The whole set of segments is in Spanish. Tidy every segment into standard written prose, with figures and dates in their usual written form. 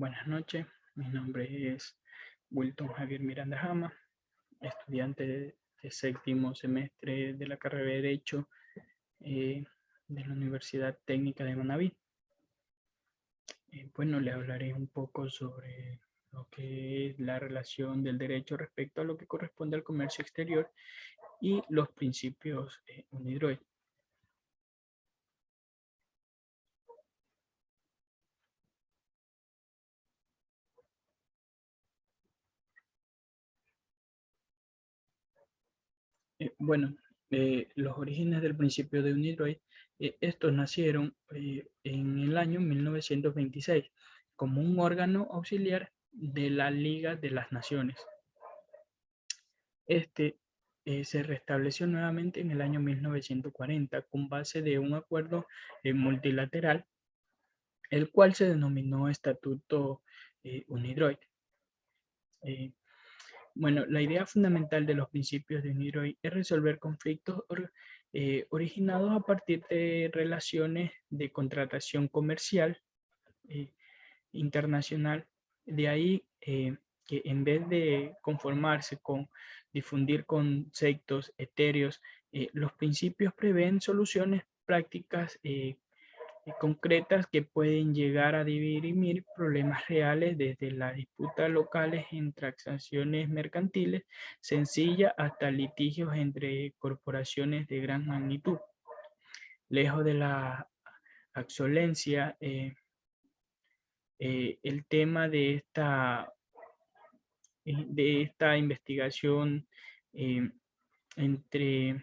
Buenas noches, mi nombre es Wilton Javier Miranda Jama, estudiante de séptimo semestre de la carrera de Derecho eh, de la Universidad Técnica de Manabí. Bueno, le hablaré un poco sobre lo que es la relación del derecho respecto a lo que corresponde al comercio exterior y los principios UNIDROIT. Bueno, los orígenes del principio de UNIDROIT, estos nacieron en el año 1926 como un órgano auxiliar de la Liga de las Naciones. Este se restableció nuevamente en el año 1940 con base de un acuerdo multilateral, el cual se denominó Estatuto UNIDROIT. Bueno, la idea fundamental de los principios de UNIDROIT es resolver conflictos originados a partir de relaciones de contratación comercial eh, internacional. De ahí que en vez de conformarse con difundir conceptos etéreos, los principios prevén soluciones prácticas concretas que pueden llegar a dirimir problemas reales desde las disputas locales en transacciones mercantiles sencillas hasta litigios entre corporaciones de gran magnitud. Lejos de la absolencia, el tema de esta investigación eh, entre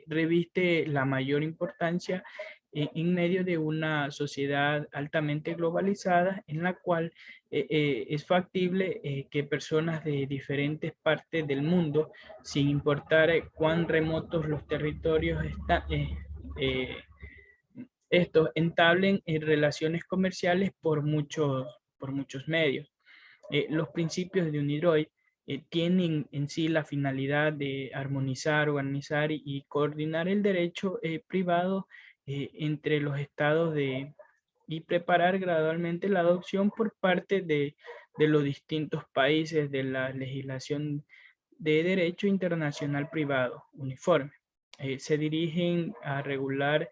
reviste la mayor importancia en medio de una sociedad altamente globalizada en la cual es factible que personas de diferentes partes del mundo, sin importar cuán remotos los territorios están, estos entablen relaciones comerciales por muchos medios. Los principios de UNIDROIT tienen en sí la finalidad de armonizar, organizar y coordinar el derecho privado entre los estados y preparar gradualmente la adopción por parte de los distintos países de la legislación de derecho internacional privado uniforme. Se dirigen a regular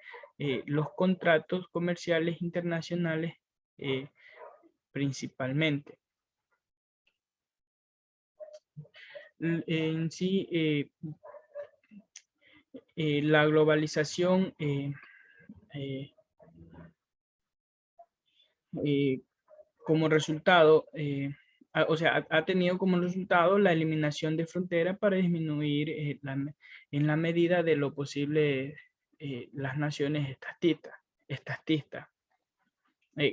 los contratos comerciales internacionales principalmente. En sí, la globalización eh, eh, como resultado, o sea, ha tenido como resultado la eliminación de fronteras para disminuir en la medida de lo posible las naciones estatistas.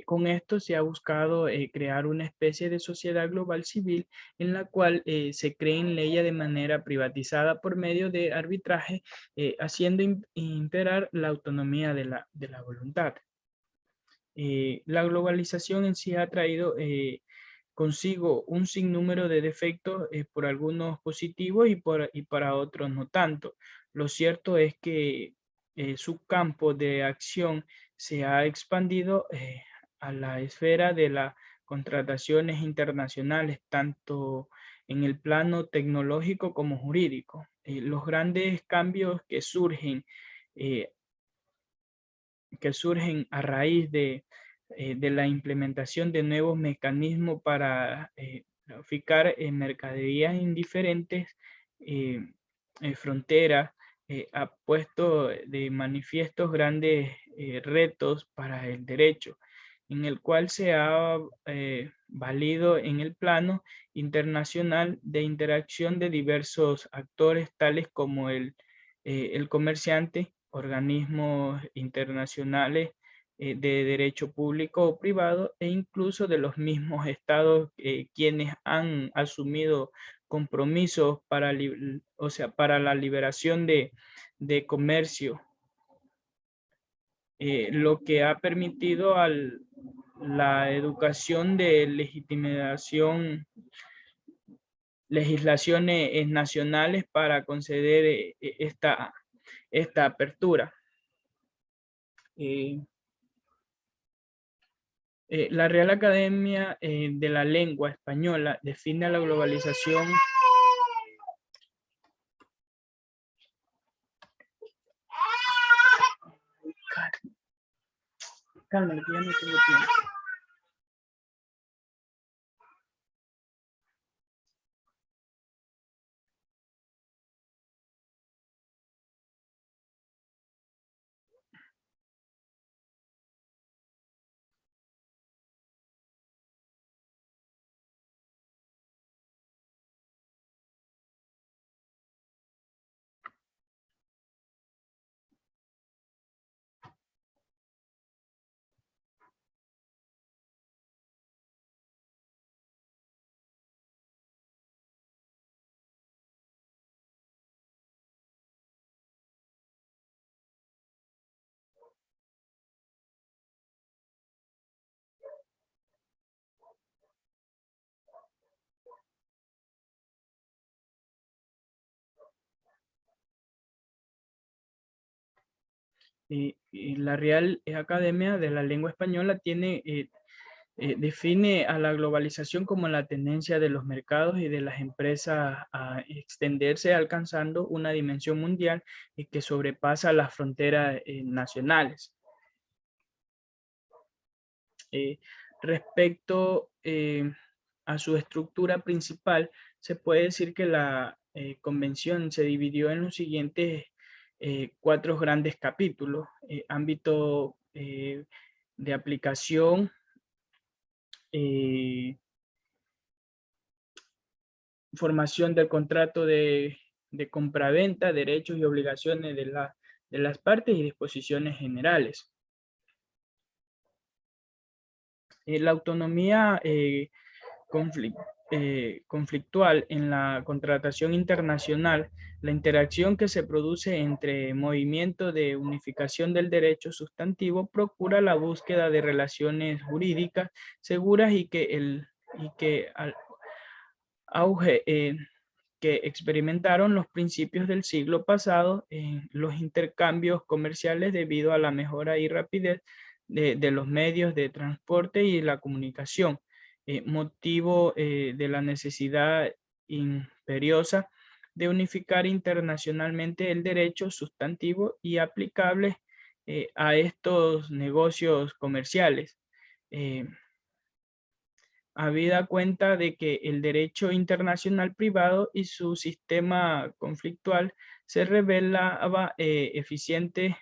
Con esto se ha buscado crear una especie de sociedad global civil en la cual se creen leyes de manera privatizada por medio de arbitraje, haciendo imperar la autonomía de la voluntad. La globalización en sí ha traído consigo un sinnúmero de defectos, por algunos positivos y para otros no tanto. Lo cierto es que su campo de acción se ha expandido a la esfera de las contrataciones internacionales, tanto en el plano tecnológico como jurídico. Los grandes cambios eh, que surgen a raíz de la implementación de nuevos mecanismos para traficar mercaderías en diferentes eh, fronteras, ha puesto de manifiesto grandes retos para el derecho, en el cual se ha valido en el plano internacional de interacción de diversos actores, tales como el comerciante, organismos internacionales de derecho público o privado e incluso de los mismos estados quienes han asumido compromisos para, o sea, para la liberación de comercio, lo que ha permitido la educación de legitimación, legislaciones nacionales para conceder esta apertura. Eh, La Real Academia de la Lengua Española define a la globalización. Cálmate, que ya no tengo tiempo. Y la Real Academia de la Lengua Española define a la globalización como la tendencia de los mercados y de las empresas a extenderse alcanzando una dimensión mundial y que sobrepasa las fronteras nacionales. Respecto a su estructura principal, se puede decir que la convención se dividió en los siguientes 4 grandes capítulos: ámbito de aplicación, formación del contrato de compraventa, derechos y obligaciones de las partes y disposiciones generales. La autonomía conflictual en la contratación internacional, la interacción que se produce entre movimientos de unificación del derecho sustantivo procura la búsqueda de relaciones jurídicas seguras y que al auge que experimentaron los principios del siglo pasado en los intercambios comerciales debido a la mejora y rapidez de los medios de transporte y la comunicación, motivo de la necesidad imperiosa de unificar internacionalmente el derecho sustantivo y aplicable a estos negocios comerciales. Habida cuenta de que el derecho internacional privado y su sistema conflictual se revelaba eficiente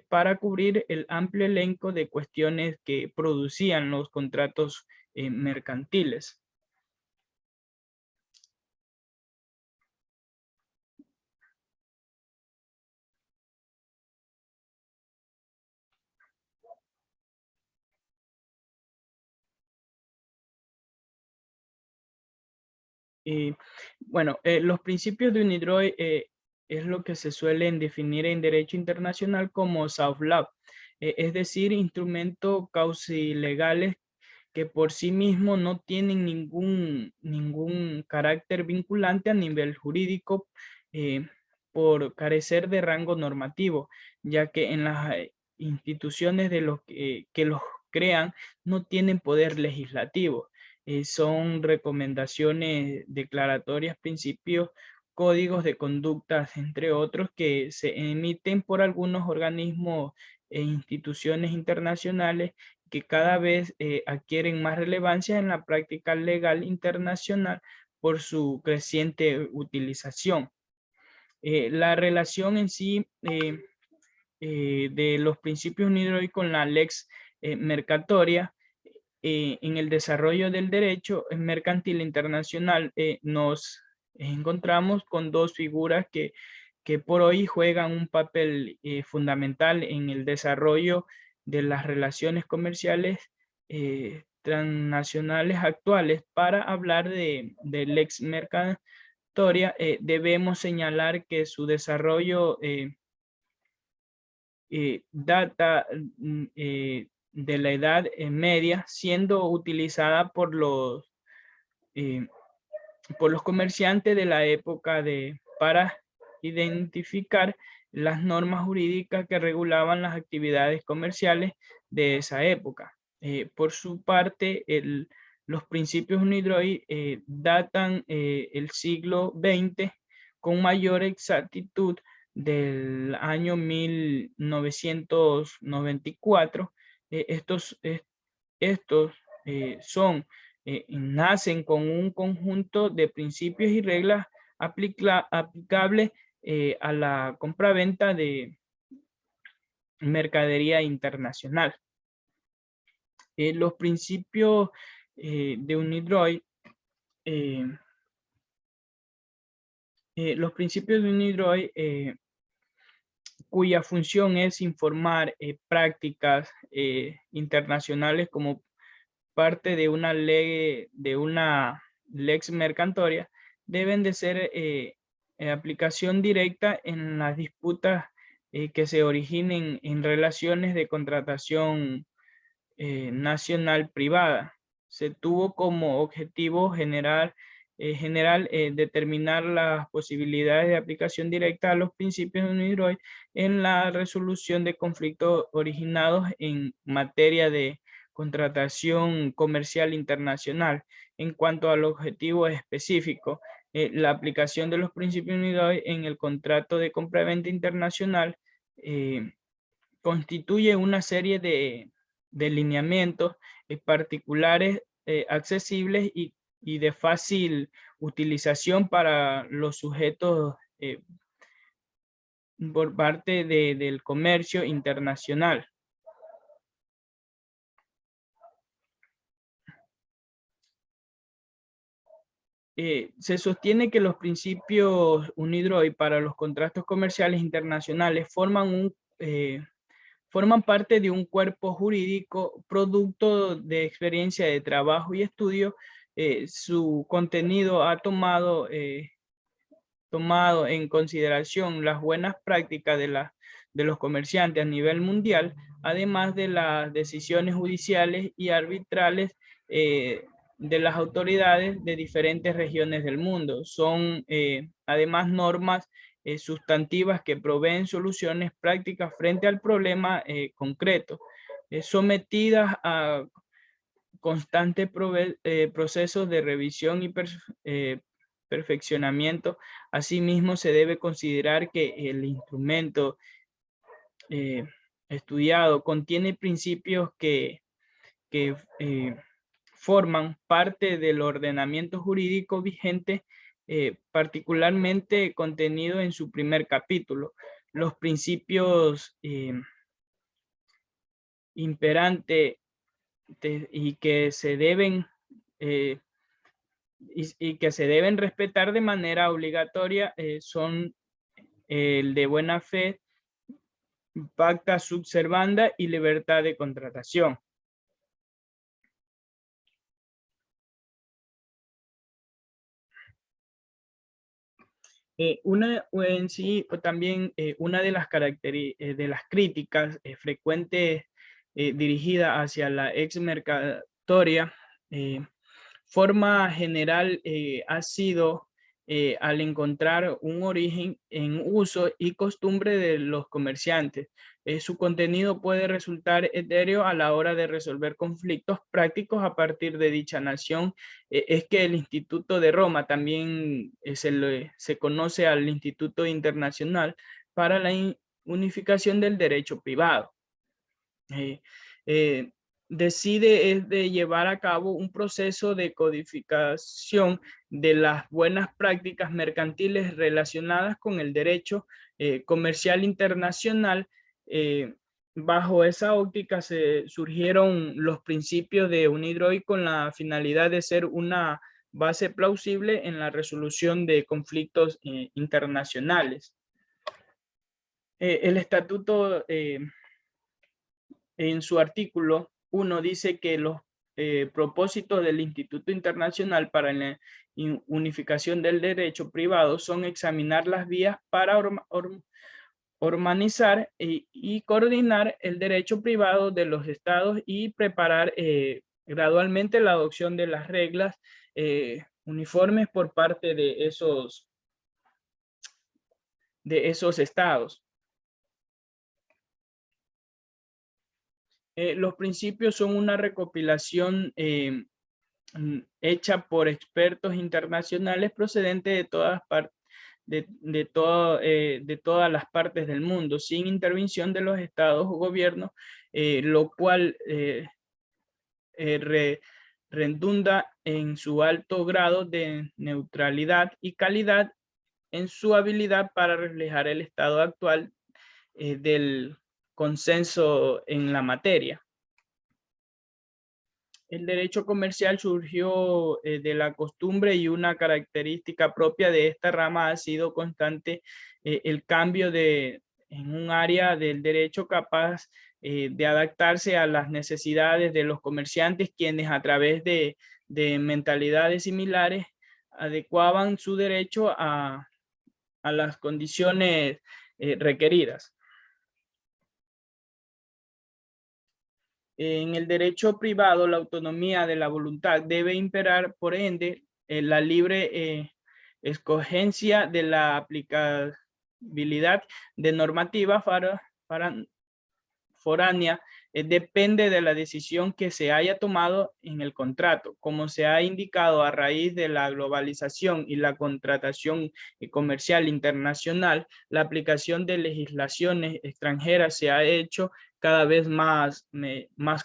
para cubrir el amplio elenco de cuestiones que producían los contratos mercantiles. Y bueno, los principios de UNIDROIT es lo que se suelen definir en derecho internacional como soft law, es decir, instrumentos causilegales que por sí mismos no tienen ningún carácter vinculante a nivel jurídico por carecer de rango normativo, ya que en las instituciones de los que los crean no tienen poder legislativo. Son recomendaciones declaratorias, principios, códigos de conductas, entre otros, que se emiten por algunos organismos e instituciones internacionales que cada vez adquieren más relevancia en la práctica legal internacional por su creciente utilización. La relación en sí de los principios UNIDROIT con la lex mercatoria en el desarrollo del derecho mercantil internacional nos encontramos con dos figuras que por hoy juegan un papel fundamental en el desarrollo de las relaciones comerciales transnacionales actuales. Para hablar de lex mercatoria, debemos señalar que su desarrollo data de la Edad Media, siendo utilizada por los comerciantes de la época para identificar las normas jurídicas que regulaban las actividades comerciales de esa época. Por su parte, los principios UNIDROID datan el siglo XX con mayor exactitud del año 1994. Estos nacen con un conjunto de principios y reglas aplicables a la compraventa de mercadería internacional. Los principios de UNIDROID, cuya función es informar prácticas internacionales como parte de una ley, lex mercatoria, deben de ser aplicación directa en las disputas que se originen en relaciones de contratación nacional privada. Se tuvo como objetivo general determinar las posibilidades de aplicación directa a los principios de UNIDROID en la resolución de conflictos originados en materia de contratación comercial internacional. En cuanto al objetivo específico, la aplicación de los principios de UNIDROID en el contrato de compraventa internacional constituye una serie de lineamientos particulares accesibles y de fácil utilización para los sujetos por parte del comercio internacional. Se sostiene que los principios UNIDROID para los contratos comerciales internacionales forman parte de un cuerpo jurídico producto de experiencia de trabajo y estudio. Su contenido ha tomado en consideración las buenas prácticas de los comerciantes a nivel mundial, además de las decisiones judiciales y arbitrales de las autoridades de diferentes regiones del mundo. Son además normas sustantivas que proveen soluciones prácticas frente al problema concreto, sometidas a constantes procesos de revisión y perfeccionamiento. Asimismo, se debe considerar que el instrumento estudiado contiene principios que forman parte del ordenamiento jurídico vigente, particularmente contenido en su primer capítulo. Los principios imperantes y que se deben respetar de manera obligatoria son el de buena fe, pacta sub servanda y libertad de contratación. Una de las de las críticas frecuentes dirigidas hacia la ex mercatoria, forma general ha sido al encontrar un origen en uso y costumbre de los comerciantes. Su contenido puede resultar etéreo a la hora de resolver conflictos prácticos a partir de dicha nación. Es que el Instituto de Roma también se conoce al Instituto Internacional para la Unificación del Derecho Privado. Decide de llevar a cabo un proceso de codificación de las buenas prácticas mercantiles relacionadas con el derecho comercial internacional. Bajo esa óptica se surgieron los principios de UNIDROID con la finalidad de ser una base plausible en la resolución de conflictos internacionales. El estatuto en su artículo 1 dice que los propósitos del Instituto Internacional para la Unificación del Derecho Privado son examinar las vías para organizar y coordinar el derecho privado de los estados y preparar gradualmente la adopción de las reglas uniformes por parte de esos estados. Los principios son una recopilación hecha por expertos internacionales procedentes de todas partes. De todas las partes del mundo, sin intervención de los estados o gobiernos, lo cual redunda en su alto grado de neutralidad y calidad en su habilidad para reflejar el estado actual del consenso en la materia. El derecho comercial surgió de la costumbre y una característica propia de esta rama ha sido constante el cambio en un área del derecho capaz de adaptarse a las necesidades de los comerciantes, quienes a través de mentalidades similares adecuaban su derecho a las condiciones requeridas. En el derecho privado, la autonomía de la voluntad debe imperar, por ende, la libre escogencia de la aplicabilidad de normativa foránea depende de la decisión que se haya tomado en el contrato. Como se ha indicado, a raíz de la globalización y la contratación comercial internacional, la aplicación de legislaciones extranjeras se ha hecho cada vez más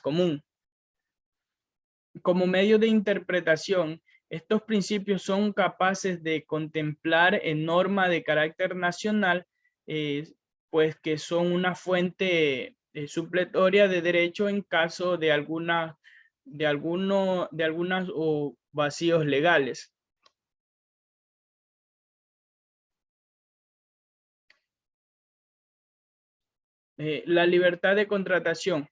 común. Como medio de interpretación, estos principios son capaces de contemplar en norma de carácter nacional, pues que son una fuente supletoria de derecho en caso de algunas o vacíos legales. La libertad de contratación.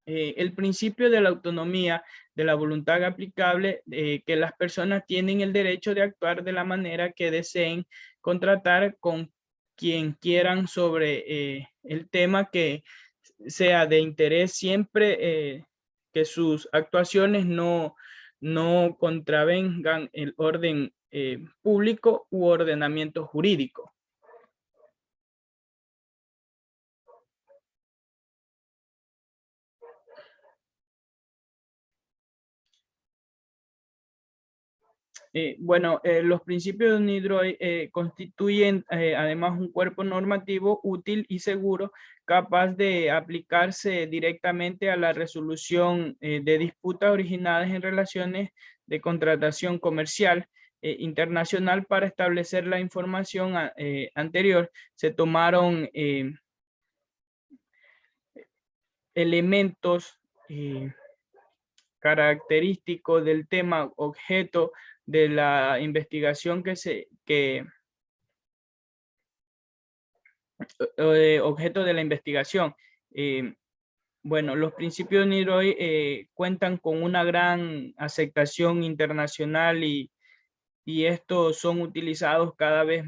El principio de la autonomía de la voluntad aplicable, que las personas tienen el derecho de actuar de la manera que deseen, contratar con quien quieran sobre el tema que sea de interés, siempre que sus actuaciones no contravengan el orden público u ordenamiento jurídico. Bueno, los principios de NIDROI constituyen además un cuerpo normativo útil y seguro, capaz de aplicarse directamente a la resolución de disputas originadas en relaciones de contratación comercial internacional. Para establecer la información anterior, se tomaron elementos característicos del tema objeto de la investigación objeto de la investigación. Bueno, los principios de NIDROI cuentan con una gran aceptación internacional y estos son utilizados cada vez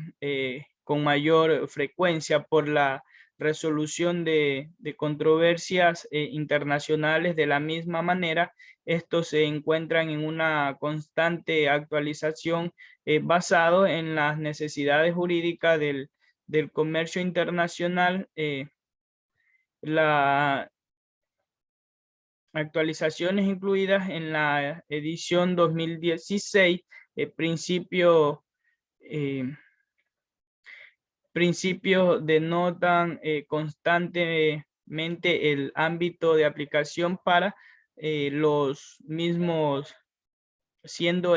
con mayor frecuencia por la resolución de controversias internacionales. De la misma manera, estos se encuentran en una constante actualización basado en las necesidades jurídicas del comercio internacional. Las actualizaciones incluidas en la edición 2016, principios denotan constantemente el ámbito de aplicación para los mismos, siendo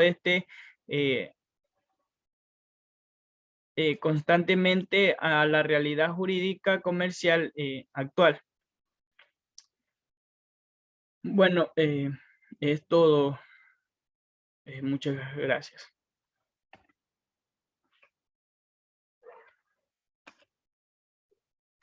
constantemente a la realidad jurídica comercial actual. Bueno, es todo. Muchas gracias.